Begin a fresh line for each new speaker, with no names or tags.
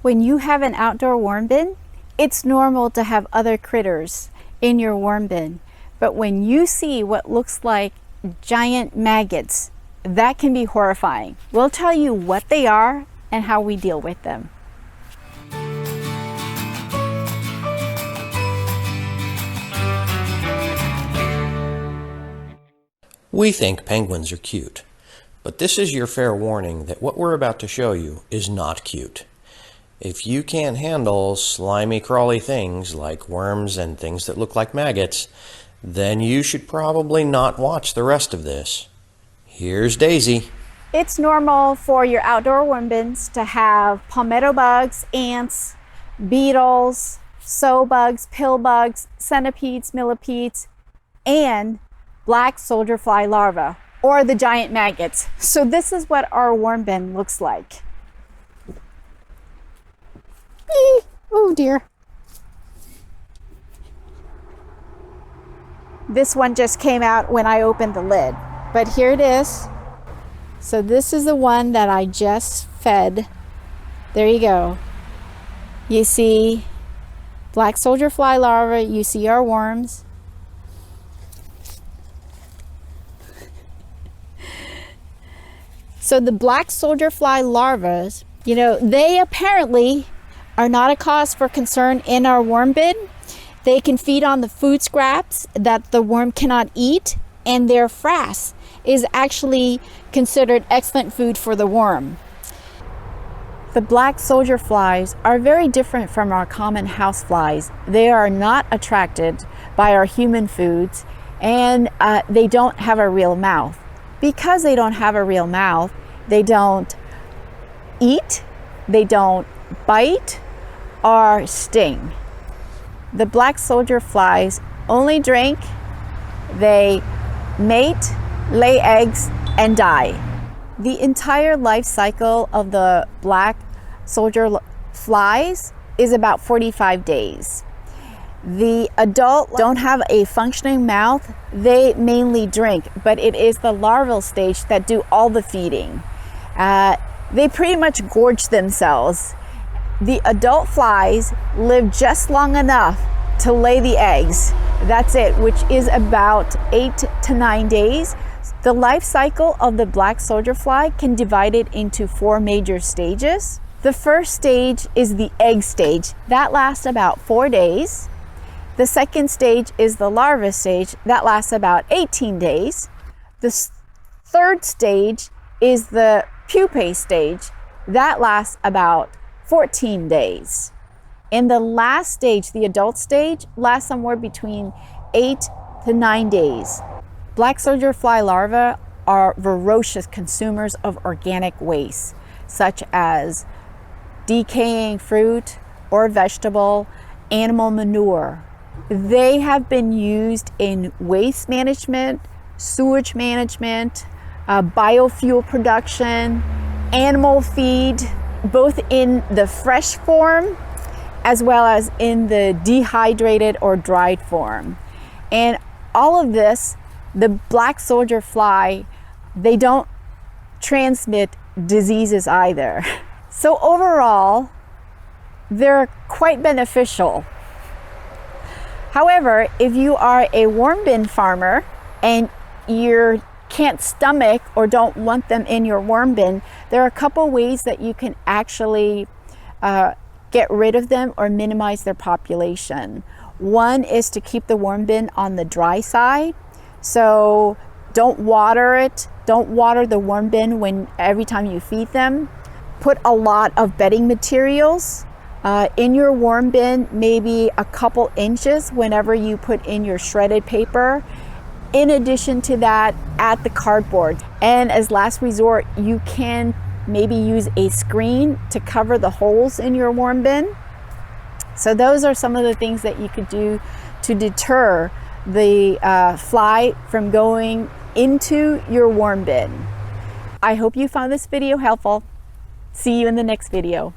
When you have an outdoor worm bin, it's normal to have other critters in your worm bin. But when you see what looks like giant maggots, that can be horrifying. We'll tell you what they are and how we deal with them.
We think penguins are cute, but this is your fair warning that what we're about to show you is not cute. If you can't handle slimy, crawly things like worms and things that look like maggots, then you should probably not watch the rest of this. Here's Daisy.
It's normal for your outdoor worm bins to have palmetto bugs, ants, beetles, sow bugs, pill bugs, centipedes, millipedes, and black soldier fly larvae, or the giant maggots. So this is what our worm bin looks like. Oh dear. This one just came out when I opened the lid, but here it is. So this is the one that I just fed. There you go. You see black soldier fly larvae, you see our worms. So the black soldier fly larvae, you know, they apparently are not a cause for concern in our worm bin. They can feed on the food scraps that the worm cannot eat, and their frass is actually considered excellent food for the worm. The black soldier flies are very different from our common house flies. They are not attracted by our human foods, and they don't have a real mouth. Because they don't have a real mouth, they don't eat, they don't bite, or sting. The black soldier flies only drink, they mate, lay eggs, and die. The entire life cycle of the black soldier flies is about 45 days. The adults don't have a functioning mouth. They mainly drink, but it is the larval stage that do all the feeding. They pretty much gorge themselves. The adult flies live just long enough to lay the eggs. That's it, which is about 8 to 9 days. The life cycle of the black soldier fly can divide it into 4 major stages. The first stage is the egg stage. That lasts about 4 days. The second stage is the larva stage. That lasts about 18 days. The third stage is the pupae stage. That lasts about 14 days. And the last stage, the adult stage, lasts somewhere between 8 to 9 days. Black soldier fly larvae are voracious consumers of organic waste, such as decaying fruit or vegetable, animal manure. They have been used in waste management, sewage management, biofuel production, animal feed, both in the fresh form as well as in the dehydrated or dried form. And all of this, the black soldier fly, they don't transmit diseases either. So overall, they're quite beneficial. However, if you are a worm bin farmer and you can't stomach or don't want them in your worm bin, there are a couple ways that you can actually get rid of them or minimize their population. One is to keep the worm bin on the dry side. So don't water it. Don't water the worm bin every time you feed them. Put a lot of bedding materials in your worm bin, maybe a couple inches whenever you put in your shredded paper. In addition to that, add the cardboard. And as last resort, you can maybe use a screen to cover the holes in your worm bin. So those are some of the things that you could do to deter the fly from going into your worm bin. I hope you found this video helpful. See you in the next video.